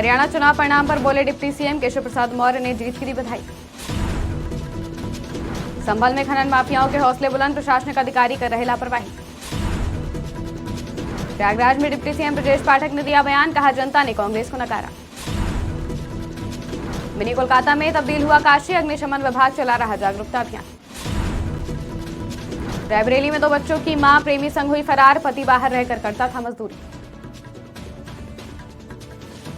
हरियाणा चुनाव परिणाम पर बोले डिप्टी सीएम केशव प्रसाद मौर्य ने जीत की दी बधाई। संभल में खनन माफियाओं के हौसले बुलंद, प्रशासनिक अधिकारी कर रहे लापरवाही। प्रयागराज में डिप्टी सीएम ब्रजेश पाठक ने दिया बयान, कहा जनता ने कांग्रेस को नकारा। मिनी कोलकाता में तब्दील हुआ काशी, अग्निशमन विभाग चला रहा जागरूकता अभियान। रायबरेली में 2 बच्चों की मां प्रेमी संग हुई फरार, पति बाहर रहकर करता था मजदूरी।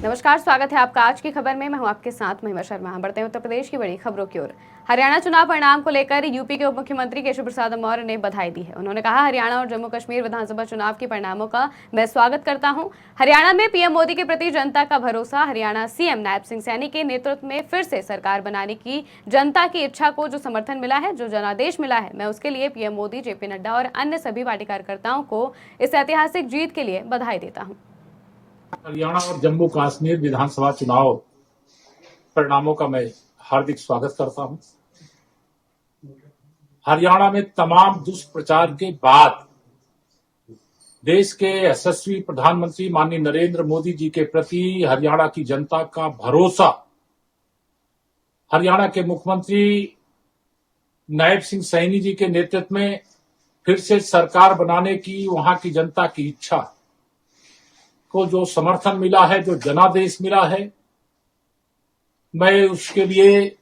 नमस्कार, स्वागत है आपका आज की खबर में। मैं हूं आपके साथ महिमा शर्मा। बढ़ते हैं उत्तर प्रदेश की बड़ी खबरों की ओर। हरियाणा चुनाव परिणाम को लेकर यूपी के उप मुख्यमंत्री केशव प्रसाद मौर्य ने बधाई दी है। उन्होंने कहा, हरियाणा और जम्मू कश्मीर विधानसभा चुनाव के परिणामों का मैं स्वागत करता हूं। हरियाणा में पीएम मोदी के प्रति जनता का भरोसा, हरियाणा सीएम नायब सिंह सैनी के नेतृत्व में फिर से सरकार बनाने की जनता की इच्छा को जो समर्थन मिला है, जो जनादेश मिला है, मैं उसके लिए पीएम मोदी, जेपी नड्डा और अन्य सभी पार्टी कार्यकर्ताओं को इस ऐतिहासिक जीत के लिए बधाई देता हूँ। हरियाणा और जम्मू कश्मीर विधानसभा चुनाव परिणामों का मैं हार्दिक स्वागत करता हूं। हरियाणा में तमाम दुष्प्रचार के बाद देश के यशस्वी प्रधानमंत्री माननीय नरेंद्र मोदी जी के प्रति हरियाणा की जनता का भरोसा, हरियाणा के मुख्यमंत्री नायब सिंह सैनी जी के नेतृत्व में फिर से सरकार बनाने की वहां की जनता की इच्छा को जो समर्थन मिला है, जो जनादेश मिला है, मैं उसके लिए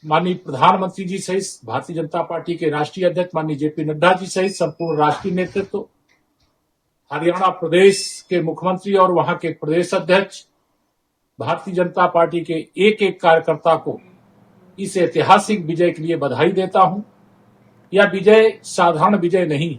माननीय प्रधानमंत्री जी सहित भारतीय जनता पार्टी के राष्ट्रीय अध्यक्ष माननीय जेपी नड्डा जी सहित संपूर्ण राष्ट्रीय नेतृत्व, हरियाणा प्रदेश के मुख्यमंत्री और वहां के प्रदेश अध्यक्ष, भारतीय जनता पार्टी के एक एक कार्यकर्ता को इस ऐतिहासिक विजय के लिए बधाई देता हूं। यह विजय साधारण विजय नहीं,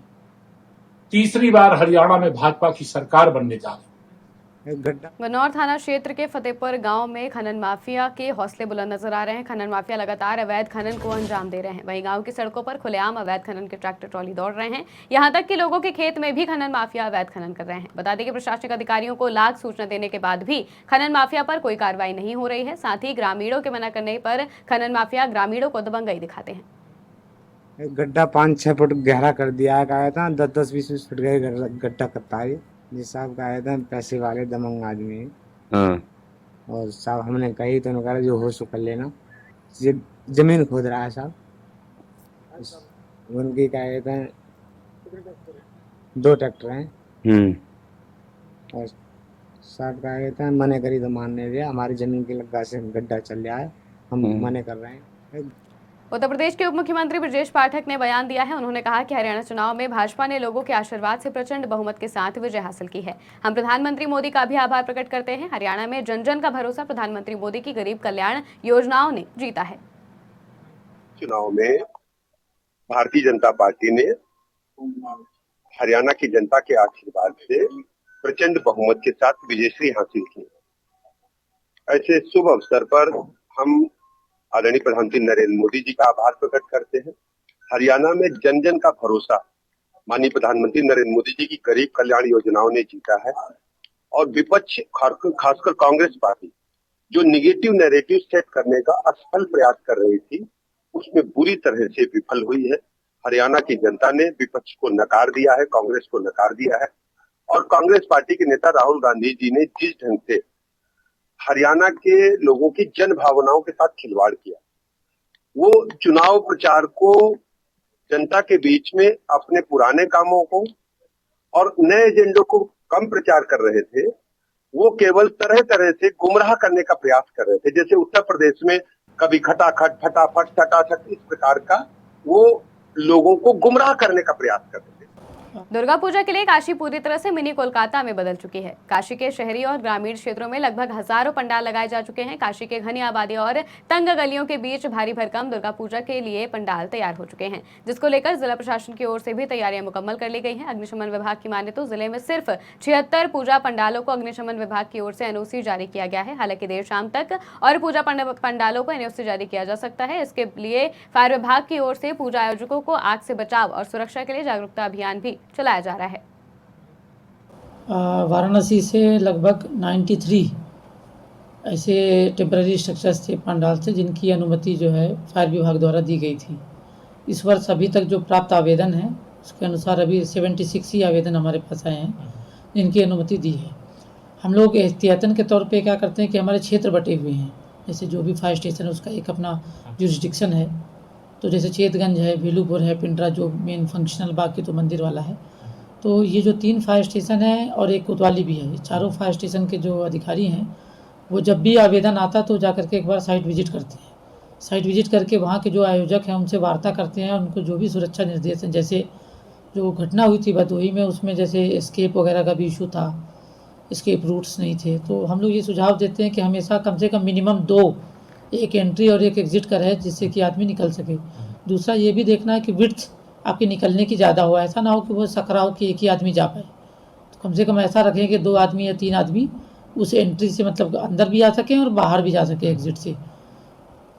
तीसरी बार हरियाणा में भाजपा की सरकार बनने जा रही है। बनौर थाना क्षेत्र के फतेहपुर गांव में खनन माफिया के हौसले बुलंद नजर आ रहे हैं। खनन माफिया लगातार अवैध खनन को अंजाम दे रहे हैं। वहीं गांव की सड़कों पर खुलेआम अवैध खनन के ट्रैक्टर ट्रॉली दौड़ रहे हैं। यहां तक कि लोगों के खेत में भी खनन माफिया अवैध खनन कर रहे हैं। बता दें कि प्रशासनिक अधिकारियों को लाख सूचना देने के बाद भी खनन माफिया पर कोई कार्रवाई नहीं हो रही है। साथ ही ग्रामीणों के मना करने पर खनन माफिया ग्रामीणों को दबंगई दिखाते हैं। गड्ढा 5-6 फुट गहरा कर दिया है, कहा था 10-20 फुट गड्ढा करता है जी साहब, कहा था पैसे वाले दमंग आदमी है। और साहब हमने कही तो उन्होंने कहा जो हो सो कर लेना। ये जमीन खोद रहा है साहब, उनकी कहा था 2 ट्रैक्टर हैं और साहब कहा था मने करी तो मानने दिया, हमारी जमीन की लगा से गड्ढा चल रहा है, हम मने कर रहे हैं। उत्तर प्रदेश के उप मुख्यमंत्री ब्रजेश पाठक ने बयान दिया है। उन्होंने कहा कि हरियाणा चुनाव में भाजपा ने लोगों के आशीर्वाद से प्रचंड बहुमत के साथ विजय हासिल की है। हम प्रधानमंत्री मोदी का भी आभार प्रकट करते हैं। हरियाणा में जन जन का भरोसा प्रधानमंत्री मोदी की गरीब कल्याण योजनाओं ने जीता है। चुनाव में भारतीय जनता पार्टी ने हरियाणा की जनता के आशीर्वाद से प्रचंड बहुमत के साथ विजयश्री हासिल की। ऐसे शुभ अवसर पर हम आदरणीय प्रधानमंत्री नरेंद्र मोदी जी का आभार प्रकट करते हैं। हरियाणा में जन जन का भरोसा माननीय प्रधानमंत्री नरेंद्र मोदी जी की गरीब कल्याण योजनाओं ने जीता है। और विपक्ष खासकर कांग्रेस पार्टी जो निगेटिव नैरेटिव सेट करने का असफल प्रयास कर रही थी, उसमें बुरी तरह से विफल हुई है। हरियाणा की जनता ने विपक्ष को नकार दिया है, कांग्रेस को नकार दिया है। और कांग्रेस पार्टी के नेता राहुल गांधी जी ने जिस ढंग से हरियाणा के लोगों की जन भावनाओं के साथ खिलवाड़ किया, वो चुनाव प्रचार को जनता के बीच में अपने पुराने कामों को और नए एजेंडों को कम प्रचार कर रहे थे। वो केवल तरह तरह से गुमराह करने का प्रयास कर रहे थे। जैसे उत्तर प्रदेश में कभी खटाखट, फटाफट, सटासट, इस प्रकार का वो लोगों को गुमराह करने का प्रयास कर रहे थे। दुर्गा पूजा के लिए काशी पूरी तरह से मिनी कोलकाता में बदल चुकी है। काशी के शहरी और ग्रामीण क्षेत्रों में लगभग हजारों पंडाल लगाए जा चुके हैं। काशी के घनी आबादी और तंग गलियों के बीच भारी भरकम दुर्गा पूजा के लिए पंडाल तैयार हो चुके हैं, जिसको लेकर जिला प्रशासन की ओर से भी तैयारियां मुकम्मल कर ली गई हैं। अग्निशमन विभाग की माने तो जिले में सिर्फ 76 पूजा पंडालों को अग्निशमन विभाग की ओर से एनओसी जारी किया गया है। हालांकि देर शाम तक और पूजा पंडालों को एनओसी जारी किया जा सकता है। इसके लिए फायर विभाग की ओर से पूजा आयोजकों को आग से बचाव और सुरक्षा के लिए जागरूकता अभियान भी चलाया जा रहा है। वाराणसी से लगभग 93 ऐसे टेम्पररी स्ट्रक्चर्स थे, पंडाल थे, जिनकी अनुमति जो है फायर विभाग द्वारा दी गई थी। इस वर्ष अभी तक जो प्राप्त आवेदन है उसके अनुसार अभी 76 ही आवेदन हमारे पास आए हैं जिनकी अनुमति दी है। हम लोग एहतियातन के तौर पे क्या करते हैं कि हमारे क्षेत्र बटे हुए हैं, जैसे जो भी फायर स्टेशन है उसका एक अपना जुरिस्डिक्शन है। तो जैसे चेतगंज है, भेलूपुर है, पिंडरा जो मेन फंक्शनल, बाकी तो मंदिर वाला है। तो ये जो 3 फायर स्टेशन हैं और एक कोतवाली भी है, ये चारों फायर स्टेशन के जो अधिकारी हैं वो जब भी आवेदन आता तो जा करके एक बार साइट विजिट करते हैं। साइट विजिट करके वहाँ के जो आयोजक हैं उनसे वार्ता करते हैं, उनको जो भी सुरक्षा निर्देश हैं, जैसे जो घटना हुई थी भदोही में उसमें जैसे एस्केप वगैरह का भी इशू था, एस्केप रूट्स नहीं थे, तो हम लोग ये सुझाव देते हैं कि हमेशा कम से कम मिनिमम 2, एक एंट्री और एक एग्ज़िट का रहे जिससे कि आदमी निकल सके। दूसरा ये भी देखना है कि विड्थ आपकी निकलने की ज़्यादा हो, ऐसा ना हो कि वो सकरा हो कि एक ही आदमी जा पाए। तो कम से कम ऐसा रखें कि 2 आदमी या 3 आदमी उस एंट्री से मतलब अंदर भी आ सकें और बाहर भी जा सकें एग्ज़िट से।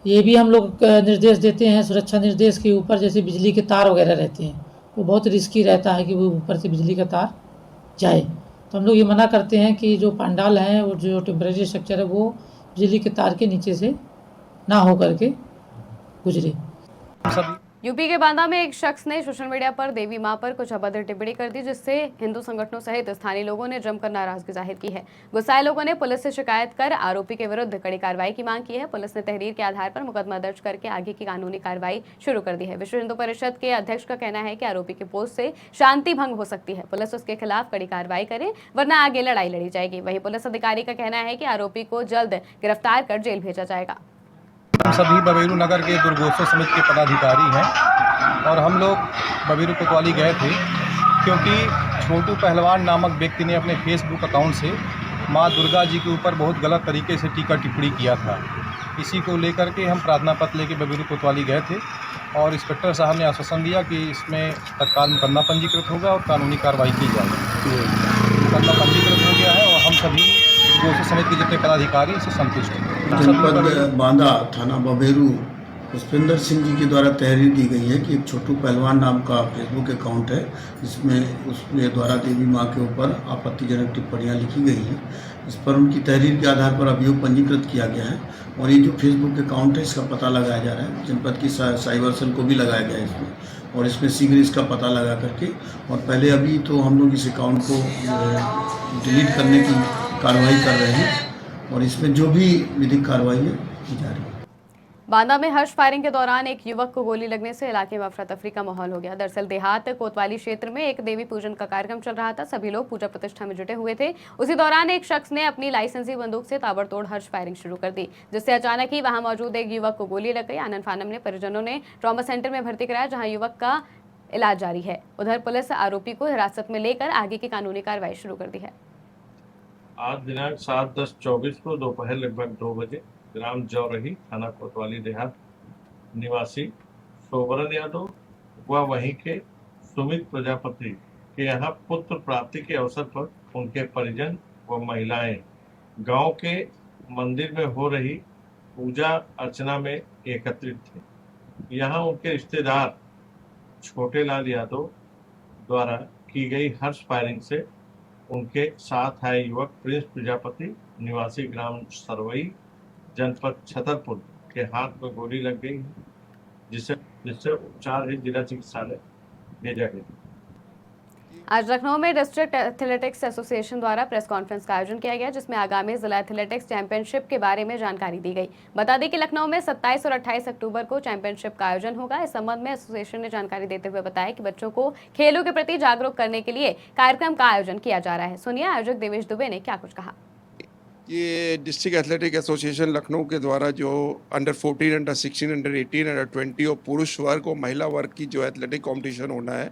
ये भी हम लोग निर्देश देते हैं सुरक्षा निर्देश के ऊपर, जैसे बिजली के तार वगैरह रहते हैं, वो बहुत रिस्की रहता है कि वो ऊपर से बिजली का तार जाए। तो हम लोग ये मना करते हैं कि जो पंडाल हैं और जो टेम्परेरी स्ट्रक्चर है वो बिजली के तार के नीचे से ना हो करके गुजरे। यूपी के बांदा में एक शख्स ने सोशल मीडिया पर देवी मां पर कुछ अभद्र टिप्पणी कर दी, जिससे हिंदू संगठनों सहित स्थानीय लोगों ने जमकर नाराजगी जाहिर की है। गुस्साए लोगों ने पुलिस से शिकायत कर आरोपी के विरुद्ध कड़ी कार्रवाई की मांग की है। पुलिस ने तहरीर के आधार पर मुकदमा दर्ज करके आगे की कानूनी कार्रवाई शुरू कर दी है। विश्व हिंदू परिषद के अध्यक्ष का कहना है कि आरोपी के पोस्ट से शांति भंग हो सकती है, पुलिस उसके खिलाफ कड़ी कार्रवाई करे वरना आगे लड़ाई लड़ी जाएगी। वहीं पुलिस अधिकारी का कहना है कि आरोपी को जल्द गिरफ्तार कर जेल भेजा जाएगा। हम सभी बबेरू नगर के दुर्गोत्सव समिति के पदाधिकारी हैं और हम लोग बबेरू कोतवाली गए थे क्योंकि छोटू पहलवान नामक व्यक्ति ने अपने फेसबुक अकाउंट से मां दुर्गा जी के ऊपर बहुत गलत तरीके से टीका टिप्पणी किया था। इसी को लेकर के हम प्रार्थना पत्र लेके बबेरू कोतवाली गए थे और इंस्पेक्टर साहब ने आश्वासन दिया कि इसमें तत्काल मुकदमा पंजीकृत होगा और कानूनी कार्रवाई की जाएगी। मुकदमा पंजीकृत हो गया है और हम सभी दुर्गोत्सव समिति के जितने पदाधिकारी इससे संतुष्ट हैं। जनपद बांदा थाना बबेरू पुष्पेंद्र सिंह जी के द्वारा तहरीर दी गई है कि एक छोटू पहलवान नाम का फेसबुक अकाउंट है, जिसमें उसके द्वारा देवी मां के ऊपर आपत्तिजनक टिप्पणियां लिखी गई हैं। इस पर उनकी तहरीर के आधार पर अभियोग पंजीकृत किया गया है और ये जो फेसबुक अकाउंट है इसका पता लगाया जा रहा है। जनपद की साइबर सेल को भी लगाया गया है इसमें और इसमें शीघ्र इसका पता लगा करके और पहले अभी तो हम लोग इस अकाउंट को डिलीट करने की कार्रवाई कर रहे हैं और इसमें जो भी विधिक कार्रवाई है की जा रही है। बांदा में हर्ष फायरिंग के दौरान एक युवक को गोली लगने से इलाके में अफरा तफरी का माहौल हो गया। दरअसल देहात कोतवाली क्षेत्र में एक देवी पूजन का कार्यक्रम चल रहा था। सभी लोग पूजा प्रतिष्ठा में जुटे हुए थे। उसी दौरान एक शख्स ने अपनी लाइसेंसी बंदूक से ताबड़तोड़ हर्ष फायरिंग शुरू कर दी, जिससे अचानक ही वहां मौजूद एक युवक को गोली लग गई। आनन फानन में परिजनों ने ट्रॉमा सेंटर में भर्ती कराया, जहाँ युवक का इलाज जारी है। उधर पुलिस आरोपी को हिरासत में लेकर आगे की कानूनी कार्रवाई शुरू कर दी है। आज दिनांक 7/10/24 को दोपहर लगभग 2 बजे ग्राम जौरही थाना कोतवाली देहात निवासी सोबरन यादव व वहीं के सुमित प्रजापति के यहाँ पुत्र प्राप्ति के अवसर पर उनके परिजन व महिलाएं गांव के मंदिर में हो रही पूजा अर्चना में एकत्रित थे। यहाँ उनके रिश्तेदार छोटे लाल यादव द्वारा की गई हर्ष फायरिंग से उनके साथ आए युवक प्रिंस प्रजापति निवासी ग्राम सरवई जनपद छतरपुर के हाथ में गोली लग गई, जिससे उपचार हेतु जिला चिकित्सालय भेजा गया। आज लखनऊ में डिस्ट्रिक्ट एथलेटिक्स एसोसिएशन द्वारा प्रेस कॉन्फ्रेंस का आयोजन किया गया, जिसमें आगामी जिला एथलेटिक्स चैंपियनशिप के बारे में जानकारी दी गई। बता दें कि लखनऊ में 27 और 28 अक्टूबर को चैंपियनशिप का आयोजन होगा। इस संबंध में एसोसिएशन ने जानकारी देते हुए बताया कि बच्चों को खेलों के प्रति जागरूक करने के लिए कार्यक्रम का आयोजन किया जा रहा है। सुनिए आयोजक देवेश दुबे ने क्या कुछ कहा। ये डिस्ट्रिक्ट एथलेटिक एसोसिएशन लखनऊ के द्वारा जो अंडर 14, अंडर 16, अंडर 18, अंडर 20 और पुरुष वर्ग और महिला वर्ग की जो एथलेटिक कंपटीशन होना है,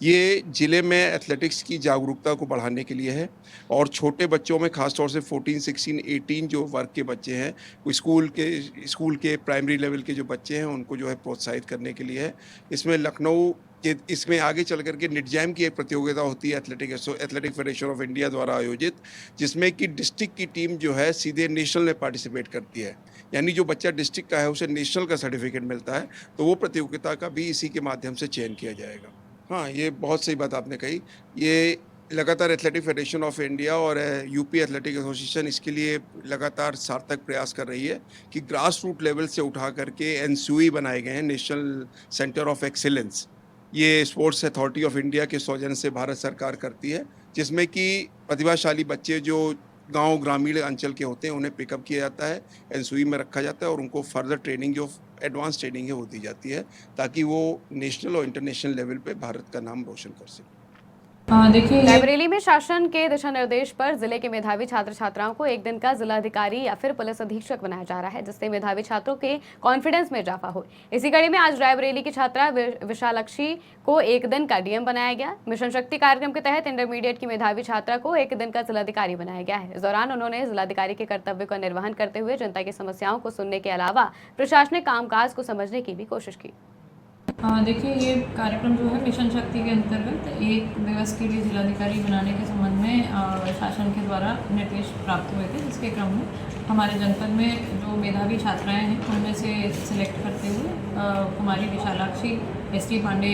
ये ज़िले में एथलेटिक्स की जागरूकता को बढ़ाने के लिए है और छोटे बच्चों में ख़ासतौर से 14, 16, 18 जो वर्ग के बच्चे हैं, स्कूल के प्राइमरी लेवल के जो बच्चे हैं उनको जो है प्रोत्साहित करने के लिए है। इसमें लखनऊ के इसमें आगे चल करके निटजैम की एक प्रतियोगिता होती है एथलेटिक फेडरेशन ऑफ इंडिया द्वारा आयोजित, जिसमें कि डिस्ट्रिक्ट की टीम जो है सीधे नेशनल में पार्टिसिपेट करती है। यानी जो बच्चा डिस्ट्रिक्ट का है उसे नेशनल का सर्टिफिकेट मिलता है, तो वो प्रतियोगिता का भी इसी के माध्यम से चयन किया जाएगा। हाँ, ये बहुत सही बात आपने कही। ये लगातार एथलेटिक फेडरेशन ऑफ इंडिया और यूपी एथलेटिक एसोसिएशन इसके लिए लगातार सार्थक प्रयास कर रही है कि ग्रास रूट लेवल से उठा करके एनसीयूई बनाए गए हैं, नेशनल सेंटर ऑफ एक्सीलेंस। ये स्पोर्ट्स अथॉरिटी ऑफ इंडिया के सौजन्य से भारत सरकार करती है, जिसमें कि प्रतिभाशाली बच्चे जो गांव ग्रामीण अंचल के होते हैं उन्हें पिकअप किया जाता है, एनसुई में रखा जाता है और उनको फर्दर ट्रेनिंग जो एडवांस ट्रेनिंग है वो दी जाती है ताकि वो नेशनल और इंटरनेशनल लेवल पे भारत का नाम रोशन कर सके। देखिए रायबरेली में शासन के दिशा निर्देश पर जिले के मेधावी छात्र छात्राओं को एक दिन का जिलाधिकारी या फिर पुलिस अधीक्षक बनाया जा रहा है, जिससे मेधावी छात्रों के कॉन्फिडेंस में इजाफा हो। इसी कड़ी में आज रायबरेली की छात्रा विशालाक्षी को एक दिन का डीएम बनाया गया। मिशन शक्ति कार्यक्रम के तहत इंटरमीडिएट की मेधावी छात्रा को एक दिन का जिलाधिकारी बनाया गया है। इस दौरान उन्होंने जिलाधिकारी के कर्तव्य का निर्वहन करते हुए जनता की समस्याओं को सुनने के अलावा प्रशासनिक कामकाज को समझने की भी कोशिश की। देखिए ये कार्यक्रम जो है मिशन शक्ति के अंतर्गत एक दिवस के लिए जिलाधिकारी बनाने के संबंध में शासन के द्वारा निर्देश प्राप्त हुए थे, जिसके क्रम में हमारे जनपद में जो मेधावी छात्राएं हैं उनमें से सिलेक्ट करते हुए कुमारी विशालाक्षी एसटी पांडे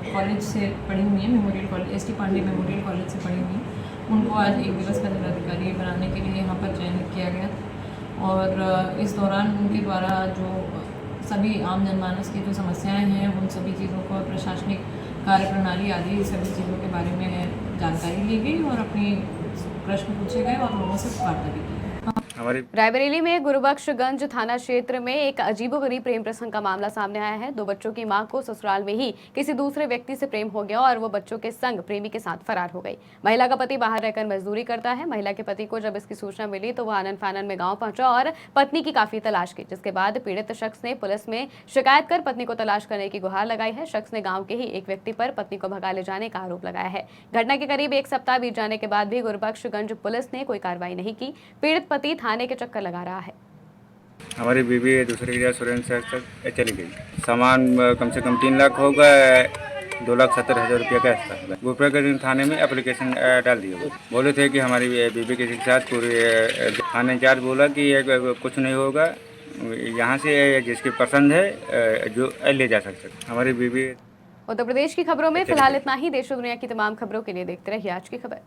कॉलेज से पढ़ी हुई हैं, memorial college ST Pandey memorial college से पढ़ी हुई हैं, उनको आज एक दिवस का जिलाधिकारी बनाने के लिए यहाँ पर चयनित किया गया। और इस दौरान उनके द्वारा जो सभी आम जनमानस की जो समस्याएं हैं उन सभी चीज़ों को, प्रशासनिक कार्य प्रणाली आदि सभी चीज़ों के बारे में जानकारी ली गई और अपनी प्रश्न पूछे गए और लोगों से वार्ता भी की। रायबरेली में गुरुबख्शगंज थाना क्षेत्र में एक अजीबोगरीब प्रेम प्रसंग का मामला सामने आया है। 2 बच्चों की मां को ससुराल में ही किसी दूसरे व्यक्ति से प्रेम हो गया और वो बच्चों के संग प्रेमी के साथ फरार हो गई। महिला का पति बाहर रहकर मजदूरी करता है। महिला के पति को जब इसकी सूचना मिली तो वह आनन फानन में गांव पहुंचा और पत्नी की काफी तलाश की, जिसके बाद पीड़ित शख्स ने पुलिस में शिकायत कर पत्नी को तलाश करने की गुहार लगाई है। शख्स ने गाँव के ही एक व्यक्ति पर पत्नी को भगा ले जाने का आरोप लगाया है। घटना के करीब 1 सप्ताह बीत जाने के बाद भी गुरुबख्शगंज पुलिस ने कोई कार्रवाई नहीं की। पीड़ित पति थाने के चक्कर लगा रहा है। हमारी बीवी दूसरे के सुरेंद्र से चली गई। सामान कम से कम 3 लाख होगा, 2,70,000 रुपये का हिस्सा। गुरुबख्शगंज थाने में एप्लीकेशन डाल दिया। बोले थे कि हमारी बीवी किसी के साथ पूरे थाने इंचार्ज बोला कि कुछ नहीं होगा, यहाँ से जिसकी पसंद है जो ले जा सकते। हमारी बीवी। उत्तर प्रदेश की खबरों में फिलहाल इतना ही। देश और दुनिया की तमाम खबरों के लिए देखते रहिए आज की खबर।